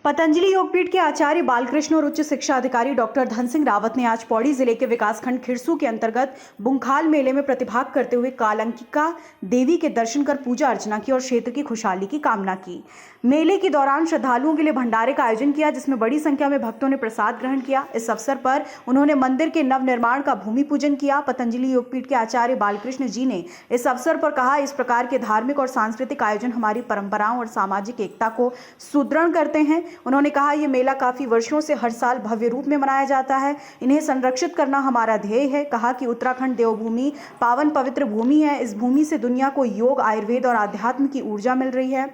पतंजलि योगपीठ के आचार्य बालकृष्ण और उच्च शिक्षा अधिकारी डॉक्टर धन सिंह रावत ने आज पौड़ी जिले के विकासखंड खिरसू के अंतर्गत बुंखाल मेले में प्रतिभाग करते हुए कालंकिका देवी के दर्शन कर पूजा अर्चना की और क्षेत्र की खुशहाली की कामना की। मेले के दौरान श्रद्धालुओं के लिए भंडारे का आयोजन किया, जिसमें बड़ी संख्या में भक्तों ने प्रसाद ग्रहण किया। इस अवसर पर उन्होंने मंदिर के नवनिर्माण का भूमि पूजन किया। पतंजलि योगपीठ के आचार्य बालकृष्ण जी ने इस अवसर पर कहा, इस प्रकार के धार्मिक और सांस्कृतिक आयोजन हमारी परंपराओं और सामाजिक एकता को सुदृढ़ करते हैं। उन्होंने कहा, यह मेला काफी वर्षों से हर साल भव्य रूप में मनाया जाता है, इन्हें संरक्षित करना हमारा ध्येय है। कहा कि उत्तराखंड देवभूमि पावन पवित्र भूमि है, इस भूमि से दुनिया को योग, आयुर्वेद और आध्यात्म की ऊर्जा मिल रही है।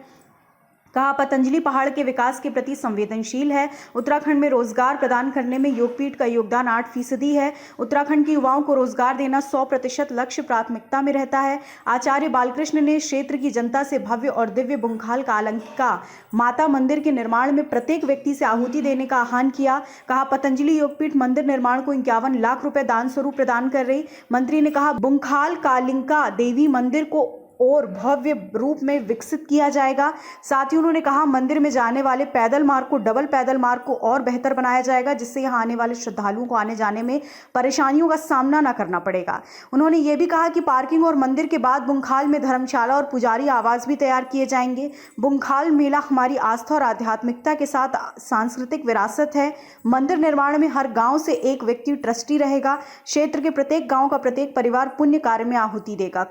कहा, पतंजलि पहाड़ के विकास के प्रति संवेदनशील है। उत्तराखंड में रोजगार प्रदान करने में योगपीठ का योगदान 8% है। उत्तराखंड के युवाओं को रोजगार देना 100% लक्ष्य प्राथमिकता में रहता है। आचार्य बालकृष्ण ने क्षेत्र की जनता से भव्य और दिव्य बुंखाल कालंकिका माता मंदिर के निर्माण में प्रत्येक व्यक्ति से आहुति देने का आह्वान किया। कहा, पतंजलि योगपीठ मंदिर निर्माण को 51 लाख रुपए दान स्वरूप प्रदान कर रही। मंत्री ने कहा, बुंखाल कालिंका देवी मंदिर को और भव्य रूप में विकसित किया जाएगा। साथ ही उन्होंने कहा, मंदिर में जाने वाले पैदल मार्ग को डबल पैदल मार्ग को और बेहतर बनाया जाएगा, जिससे यहां आने वाले श्रद्धालुओं को आने जाने में परेशानियों का सामना न करना पड़ेगा। उन्होंने ये भी कहा कि पार्किंग और मंदिर के बाद बुंखाल में धर्मशाला और पुजारी आवास भी तैयार किए जाएंगे। बुंखाल मेला हमारी आस्था और आध्यात्मिकता के साथ सांस्कृतिक विरासत है। मंदिर निर्माण में हर गाँव से एक व्यक्ति ट्रस्टी रहेगा। क्षेत्र के प्रत्येक गाँव का प्रत्येक परिवार पुण्य कार्य में आहुति देगा।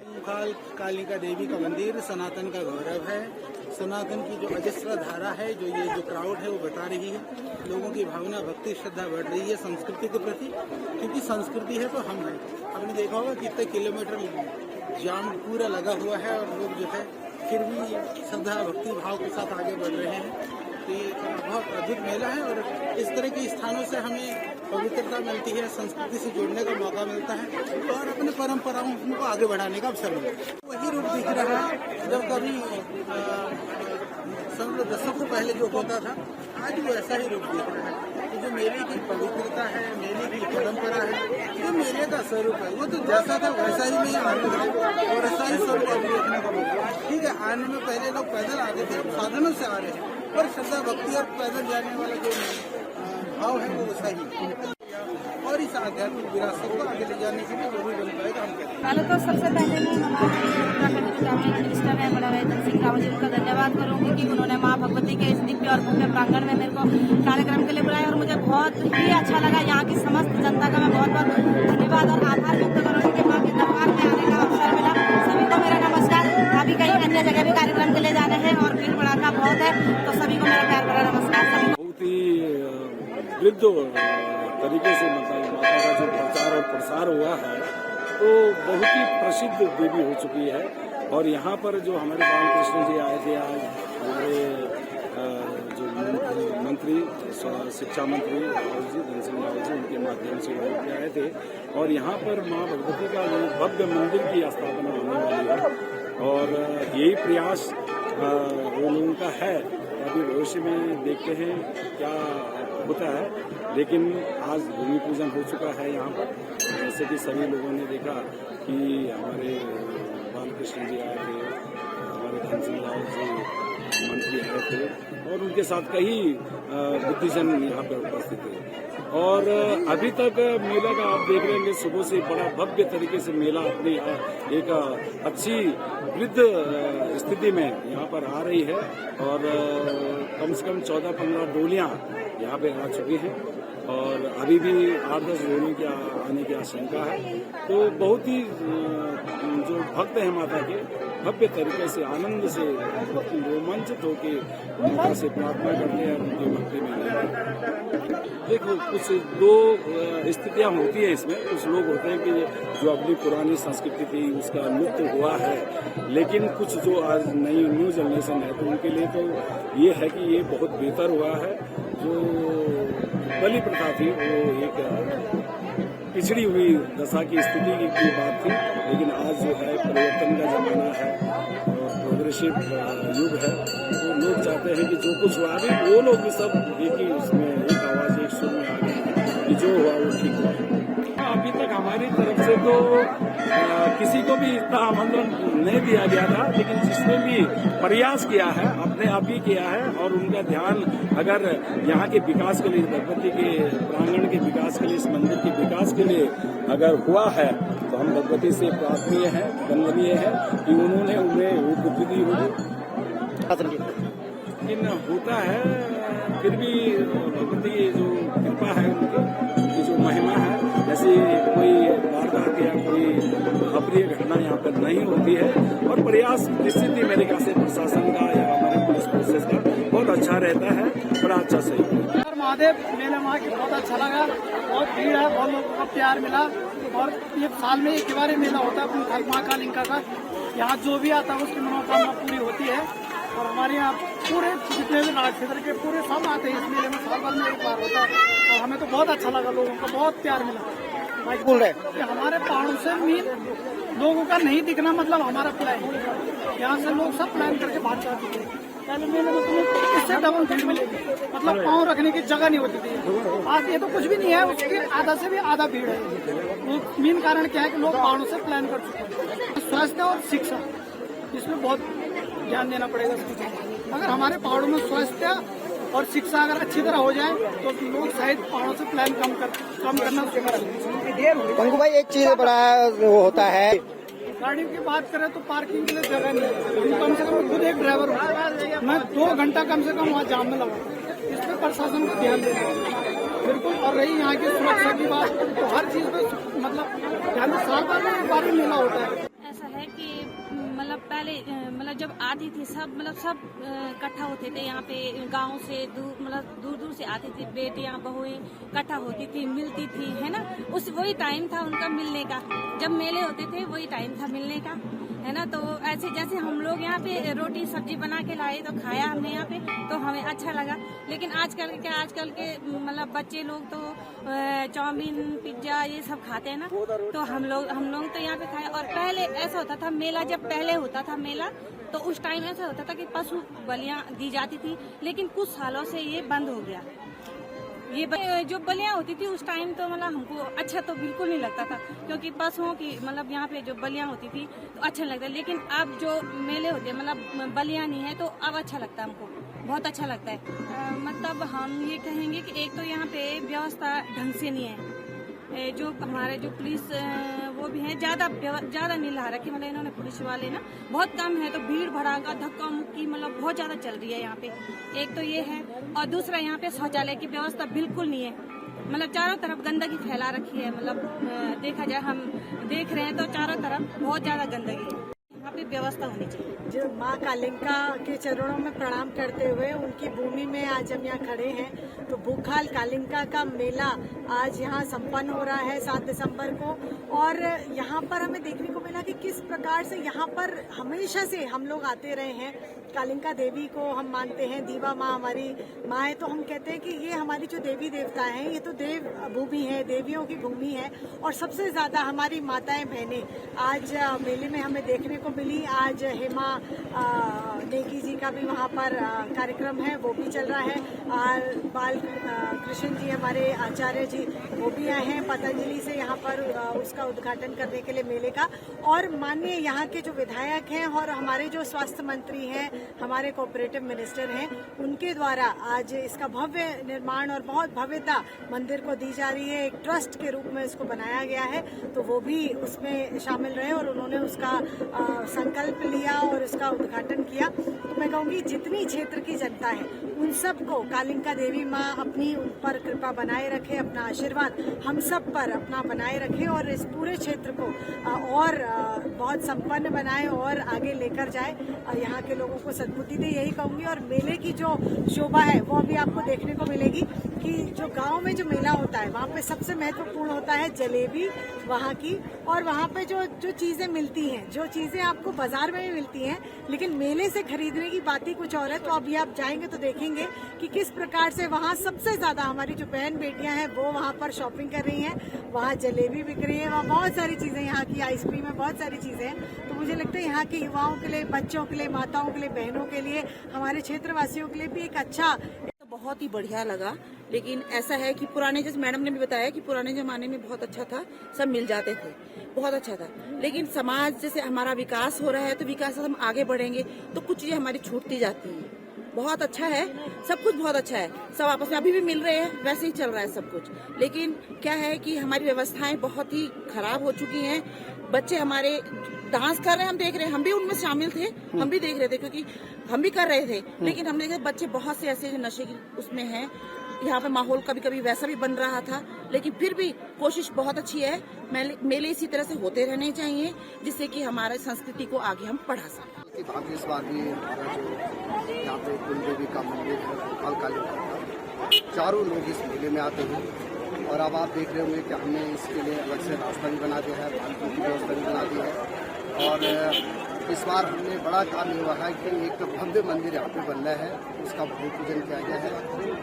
देवी का मंदिर सनातन का गौरव है। सनातन की जो अजस्र धारा है, जो क्राउड है वो बता रही है, लोगों की भावना, भक्ति, श्रद्धा बढ़ रही है संस्कृति के प्रति, क्योंकि संस्कृति है तो हम हैं। आपने देखा होगा कितने किलोमीटर जाम पूरा लगा हुआ है और लोग जो है फिर भी श्रद्धा भक्ति भाव के साथ आगे बढ़ रहे हैं। तो ये बहुत अद्भुत मेला है और इस तरह के स्थानों से हमें पवित्रता मिलती है, संस्कृति से जुड़ने का मौका मिलता है और अपने परंपराओं को आगे बढ़ाने का अवसर मिलता है। वही रूप दिख रहा है जब कभी दशकों पहले जो होता था, आज वो ऐसा ही रूप दिख रहा है। तो जो मेले की पवित्रता है, मेले की परंपरा है, जो मेले का स्वरूप है, वो तो जैसा था वैसा ही नहीं आने है और ऐसा ही स्वरूप अभी देखने को मिलता है। ठीक है, आने में पहले लोग पैदल आते थे, साधनों से आ रहे हैं, पर श्रद्धा भक्ति और पैदल जाने वाला जो भाव है वो सही और इस आध्यात्मिक विरासत को आगे ले जाने के लिए जो भी बन पाएगा हम करेंगे। पहले तो सबसे पहले मैं हमारे उत्तराखंड के कैबिनेट मिनिस्टर हैं बड़ा भाई धन सिंह रावत जी का धन्यवाद करूंगी कि उन्होंने मां भगवती के इस दिव्य और भव्य प्रांगण में मेरे को कार्यक्रम के लिए बुलाया और मुझे बहुत ही अच्छा लगा। यहाँ की समस्त जनता का मैं बहुत बहुत धन्यवाद और आभार व्यक्त करूंगी कि माँ के दरबार में आने का अवसर मिला। सभी को मेरा नमस्कार। अभी कहीं अन्य जगह भी कार्यक्रम के लिए जाने हैं और भीड़ भड़ाका बहुत है, तो सभी को मेरा प्यार भरा नमस्कार। बहुत ही वृद्ध तरीके से मतलब माता का जो प्रचार और प्रसार हुआ है तो बहुत ही प्रसिद्ध देवी हो चुकी है। और यहाँ पर जो हमारे बालकृष्ण जी आए थे, आज हमारे जो मंत्री शिक्षा मंत्री रावत जी, धन सिंह रावत जी, उनके माध्यम से आए थे और यहाँ पर माँ भगवती का जो भव्य मंदिर की स्थापना होने वाली है और यही प्रयास वो लोगों का है। अभी भविष्य में देखते हैं क्या होता है, लेकिन आज भूमि पूजन हो चुका है यहाँ पर। जैसे कि सभी लोगों ने देखा कि हमारे बालकृष्ण जी आए थे, हमारे धन सिंह रावत जी मंत्री आए थे और उनके साथ कई बुद्धिजन यहाँ पर उपस्थित थे। और अभी तक मेला का आप देख रहे हैं, सुबह से बड़ा भव्य तरीके से मेला अपनी एक अच्छी वृद्ध स्थिति में यहाँ पर आ रही है और कम से कम 14-15 डोलियाँ यहाँ पे आ चुकी हैं और अभी भी 8-10 डोलियों की आने की आशंका है। तो बहुत ही जो भक्त हैं माता के भव्य तरीके से आनंद से रोमांचित होकर माता से प्रार्थना करते हैं, उनकी भक्ति में। देखो, कुछ दो स्थितियां होती है इसमें। कुछ लोग होते हैं कि जो अपनी पुरानी संस्कृति थी उसका लुप्त हुआ है, लेकिन कुछ जो आज नई न्यू जनरेशन है तो उनके लिए तो ये है कि ये बहुत बेहतर हुआ है। जो बलि प्रथा थी वो एक पिछड़ी हुई दशा की स्थिति की बात थी, लेकिन आज जो है परिवर्तन का जमाना है और प्रोग्रेसिव युग है। तो लोग चाहते हैं कि जो कुछ हुआ अभी वो लोग भी सब एक ही उसमें एक आवाज एक सुर में आ गए कि जो हुआ वो ठीक हुआ। अभी तक हमारी तरफ से तो किसी को भी इतना आमंत्रण नहीं दिया गया था, लेकिन जिसने भी प्रयास किया है अपने आप ही किया है। और उनका ध्यान अगर यहाँ के विकास के लिए, भगवती के प्रांगण के विकास के लिए, इस मंदिर के विकास के लिए अगर हुआ है तो हम भगवती से प्रार्थनीय है, वंदनीय है कि उन्होंने उन्हें वो बुद्धि दी होगी। लेकिन होता है फिर भी भगवती की जो कृपा है, उनकी जो महिमा है, जैसे कोई वारदात या कोई अप्रिय घटना यहाँ पर नहीं होती है। और प्रयास निश्चित ही मेरे ख्याल से प्रशासन का या हमारे पुलिस फोर्सेज का बहुत अच्छा रहता है, बड़ा अच्छा सही। महादेव मेला वहाँ की बहुत अच्छा लगा, बहुत भीड़ है, बहुत लोगों का प्यार मिला। और ये साल में एक बार मेला होता है माँ कालिका का, यहाँ जो भी आता है उसकी मनोकामना पूरी होती है। और हमारे यहाँ पूरे जितने भी राज क्षेत्र के पूरे सब आते हैं इस मेले में, साल भर में एक बार होता है। और हमें तो बहुत अच्छा लगा, लोगों का बहुत प्यार मिला। बोल रहे हमारे पहाड़ों से मीन लोगों का नहीं दिखना मतलब हमारा प्लान, यहाँ से लोग सब प्लान करके भाग जाते थे। पहले मेले में तुम्हें इससे डबल भीड़ मिलेगी, मतलब पाँव रखने की जगह नहीं होती थी। आज ये तो कुछ भी नहीं है, उसके आधा से भी आधा भीड़ है। वो मेन कारण क्या है कि लोग पहाड़ों से प्लान कर चुके हैं। स्वास्थ्य और शिक्षा, इसमें बहुत ध्यान देना पड़ेगा। अगर हमारे पहाड़ों में स्वास्थ्य और शिक्षा अगर अच्छी तरह हो जाए तो लोग शायद पहाड़ों से प्लान कम करना शुरू करेंगे। पंकु भाई, एक चीज बड़ा वो होता है, गाड़ी की बात करें तो पार्किंग के लिए जगह नहीं है। कम से कम खुद एक ड्राइवर हूँ, मैं 2 घंटा कम से कम वहाँ जाम में लगा। इस पर प्रशासन को ध्यान देना है बिल्कुल। और रही यहाँ की सुरक्षा की बात, तो हर चीज पे मतलब ध्यान, साल भर में एक बार ही मेला होता है। ऐसा है कि मतलब पहले मतलब जब आती थी सब इकट्ठा होते थे यहाँ पे, गांव से दूर दूर से आती थी बेटियां बहुएं इकट्ठा होती थी, मिलती थी, है ना। वही टाइम था उनका मिलने का, जब मेले होते थे वही टाइम था मिलने का, है ना। तो ऐसे जैसे हम लोग यहाँ पे रोटी सब्जी बना के लाए तो खाया हमने यहाँ पे, तो हमें अच्छा लगा। लेकिन आजकल के मतलब बच्चे लोग तो चाउमीन पिज्जा ये सब खाते हैं ना, तो हम लोग तो यहाँ पे खाए। और पहले ऐसा होता था मेला, जब पहले होता था मेला तो उस टाइम ऐसा होता था कि पशु बलियां दी जाती थी, लेकिन कुछ सालों से ये बंद हो गया। ये जो बलियां होती थी उस टाइम तो मतलब हमको अच्छा तो बिल्कुल नहीं लगता था, क्योंकि पशुओं की मतलब यहाँ पे जो बलियां होती थी तो अच्छा नहीं लगता। लेकिन अब जो मेले होते मतलब बलियां नहीं है तो अब अच्छा लगता है, हमको बहुत अच्छा लगता है। मतलब हम ये कहेंगे कि एक तो यहाँ पे व्यवस्था ढंग से नहीं है, जो हमारे जो पुलिस वो भी है ज्यादा नहीं ला रखी, मतलब इन्होंने पुलिस वाले ना बहुत कम है, तो भीड़ भड़ाका धक्का मुक्की मतलब बहुत ज्यादा चल रही है यहाँ पे। एक तो ये है, और दूसरा यहाँ पे शौचालय की व्यवस्था बिल्कुल नहीं है, मतलब चारों तरफ गंदगी फैला रखी है। मतलब देखा जाए, हम देख रहे हैं तो चारों तरफ बहुत ज्यादा गंदगी है, यहाँ पे व्यवस्था होनी चाहिए। जो माँ कालिका के चरणों में प्रणाम करते हुए उनकी भूमि में आज हम यहाँ खड़े हैं, तो भूखाल कालिका का मेला आज यहाँ संपन्न हो रहा है 7 दिसंबर को। और यहाँ पर हमें देखने को मिला कि किस प्रकार से यहाँ पर हमेशा से हम लोग आते रहे हैं। कालिका देवी को हम मानते हैं, दीवा माँ हमारी माँ है, तो हम कहते हैं कि ये हमारी जो देवी देवता हैं ये तो देव भूमि है, देवियों की भूमि है। और सबसे ज्यादा हमारी माताएं बहनें आज मेले में हमें देखने को मिली। आज हेमा नेगी जी का भी वहाँ पर कार्यक्रम है, वो भी चल रहा है। बाल कृष्ण जी हमारे आचार्य जी वो भी आए हैं पतंजलि से यहाँ पर उसका उद्घाटन करने के लिए मेले का। और माननीय यहाँ के जो विधायक हैं और हमारे जो स्वास्थ्य मंत्री हैं, हमारे कोऑपरेटिव मिनिस्टर हैं, उनके द्वारा आज इसका भव्य निर्माण और बहुत भव्यता मंदिर को दी जा रही है। एक ट्रस्ट के रूप में इसको बनाया गया है, तो वो भी उसमें शामिल रहे और उन्होंने उसका संकल्प लिया और उसका उद्घाटन किया। तो मैं कहूँगी जितनी क्षेत्र की जनता है उन सबको कालिका देवी माँ अपनी उन पर कृपा बनाए रखे, अपना आशीर्वाद हम सब पर अपना बनाए रखे और इस पूरे क्षेत्र को और बहुत संपन्न बनाए और आगे लेकर जाए, यहाँ के लोगों को सद्बुद्धि दे, यही कहूँगी। और मेले की जो शोभा है वो अभी आपको देखने को मिलेगी कि जो गांव में जो मेला होता है वहाँ पे सबसे महत्वपूर्ण होता है जलेबी वहाँ की। और वहाँ पे जो चीजें मिलती हैं, जो चीजें आपको बाजार में भी मिलती हैं, लेकिन मेले से खरीदने की बात ही कुछ और है। तो अभी आप जाएंगे तो देखेंगे कि किस प्रकार से वहाँ सबसे ज्यादा हमारी जो बहन बेटियां हैं वो वहाँ पर शॉपिंग कर रही हैं। वहाँ जलेबी बिक रही है, वहाँ बहुत सारी चीजें, यहाँ की आइसक्रीम है, बहुत सारी चीजें हैं। तो मुझे लगता है यहाँ के युवाओं के लिए, बच्चों के लिए, माताओं के लिए, बहनों के लिए, हमारे क्षेत्रवासियों के लिए भी एक अच्छा बहुत ही बढ़िया लगा। लेकिन ऐसा है कि पुराने, जैसे मैडम ने भी बताया कि पुराने जमाने में बहुत अच्छा था, सब मिल जाते थे, बहुत अच्छा था। लेकिन समाज जैसे हमारा विकास हो रहा है तो विकास से हम आगे बढ़ेंगे तो कुछ चीजें हमारी छूटती जाती है। बहुत अच्छा है, सब कुछ बहुत अच्छा है, सब आपस में अभी भी मिल रहे हैं, वैसे ही चल रहा है सब कुछ। लेकिन क्या है कि हमारी व्यवस्थाएं बहुत ही खराब हो चुकी हैं। बच्चे हमारे डांस कर रहे हैं, हम देख रहे हैं, हम भी उनमें शामिल थे, हम भी देख रहे थे क्योंकि हम भी कर रहे थे। लेकिन हमने देखा बच्चे बहुत से ऐसे जो नशे की उसमें हैं। यहाँ पे माहौल कभी कभी वैसा भी बन रहा था, लेकिन फिर भी कोशिश बहुत अच्छी है। मेले इसी तरह से होते रहने चाहिए जिससे कि हमारे संस्कृति को आगे हम बढ़ा सकें। इस बार भी हमारा जो यहाँ पे कुल देवी का मंदिर है, भूखाल कालिका का, चारों लोग इस मेले में आते हैं। और अब आप देख रहे होंगे कि हमने इसके लिए अलग से रास्ता भी बना दिया है, पार्किंग की व्यवस्था भी बना दी है। और इस बार हमने बड़ा काम ये हुआ है कि एक भव्य मंदिर यहाँ पे बन रहा है, उसका भूमि पूजन किया गया है।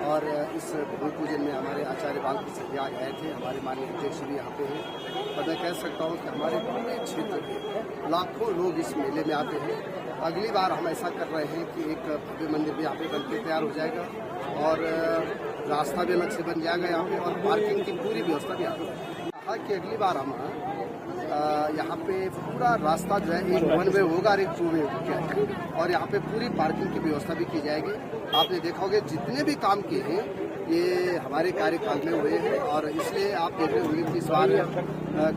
और इस भूमि पूजन में हमारे आचार्य बालकृष्ण जी आए थे, हमारे माननीय अध्यक्ष भी यहाँ पे हैं। और मैं कह सकता हूँ कि हमारे पूरे क्षेत्र के लाखों लोग इस मेले में आते हैं। अगली बार हम ऐसा कर रहे हैं कि एक भव्य मंदिर भी यहाँ पे बनके तैयार हो जाएगा और रास्ता भी अलग से बन जाएगा यहाँ पे, और पार्किंग की पूरी व्यवस्था भी यहाँ पे। कहा कि अगली बार हम यहाँ पे पूरा रास्ता जो है एक 1 वे होगा और एक 2 वे होगा, और यहाँ पे पूरी पार्किंग की व्यवस्था भी की जाएगी। आपने देखा होगा जितने भी काम किए हैं ये हमारे कार्यकाल में हुए हैं, और इसलिए आप देख रहे होंगे कि इस बार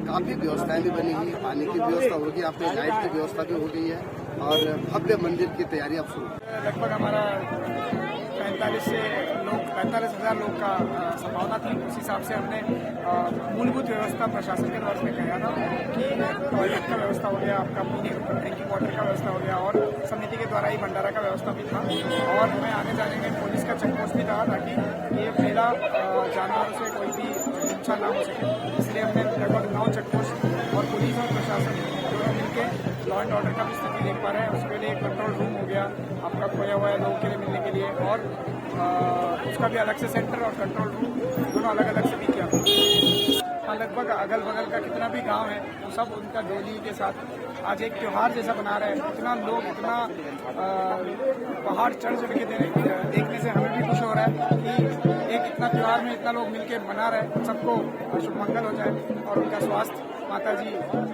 काफ़ी व्यवस्थाएं भी बनी हुई, पानी की व्यवस्था होगी, यहाँ पे लाइट की व्यवस्था भी हो गई है, और भव्य मंदिर की तैयारी अब शुरू। लगभग हमारा 45,000 लोग का संभावना थी। उस हिसाब से हमने मूलभूत व्यवस्था प्रशासन के द्वारा में कहा था कि टॉयलेट का व्यवस्था हो गया, आपका ड्रिंकिंग वाटर का व्यवस्था हो गया, और समिति के द्वारा ही भंडारा का व्यवस्था भी था। और हमें आने जाने में पुलिस का चेकपोस्ट भी था ताकि ये मेला जानवरों से कोई भी नुकसान ना हो सके। इसलिए हमने लगभग 9 चेकपोस्ट और पुलिस और प्रशासन दोनों मिलकर लॉ एंड ऑर्डर का भी स्थिति देख पा रहे हैं। उसके लिए कंट्रोल रूम हो गया, आपका खोया हुआ लोगों के लिए मिलने के लिए, और उसका भी अलग से सेंटर और कंट्रोल रूम दोनों अलग अलग से भी किया। हाँ, लगभग अगल बगल का कितना भी गांव है वो सब उनका डोली के साथ आज एक त्योहार जैसा बना रहे हैं। इतना लोग इतना पहाड़ चढ़ के देखने से हमें भी खुश हो रहा है कि एक इतना त्योहार में इतना लोग मिलकर मना रहे हैं। सबको शुभ मंगल हो जाए और उनका स्वास्थ्य माता जी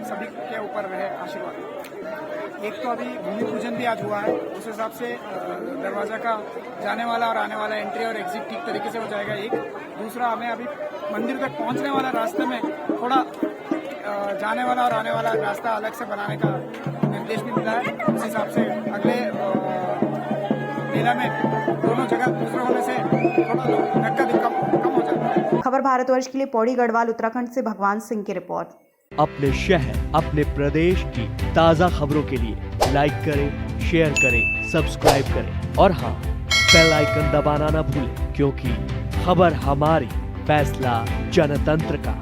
सभी के ऊपर रहे, आशीर्वाद। एक तो अभी भूमि पूजन भी आज हुआ है, उस हिसाब से दरवाजा का जाने वाला और आने वाला एंट्री और एग्जिट ठीक तरीके से हो जाएगा। एक दूसरा, हमें अभी मंदिर तक पहुंचने वाला रास्ते में थोड़ा जाने वाला और आने वाला रास्ता अलग से बनाने का निर्देश भी मिला है। उस हिसाब से अगले मेला में दोनों जगह दूसरे होने से थोड़ा धक्का कम हो जाता है। खबर भारतवर्ष के लिए पौड़ी गढ़वाल उत्तराखंड से भगवान सिंह की रिपोर्ट। अपने शहर, अपने प्रदेश की ताज़ा खबरों के लिए लाइक करें, शेयर करें, सब्सक्राइब करें और हाँ, बेल आइकन दबाना ना भूलें, क्योंकि खबर हमारी, फैसला जनतंत्र का।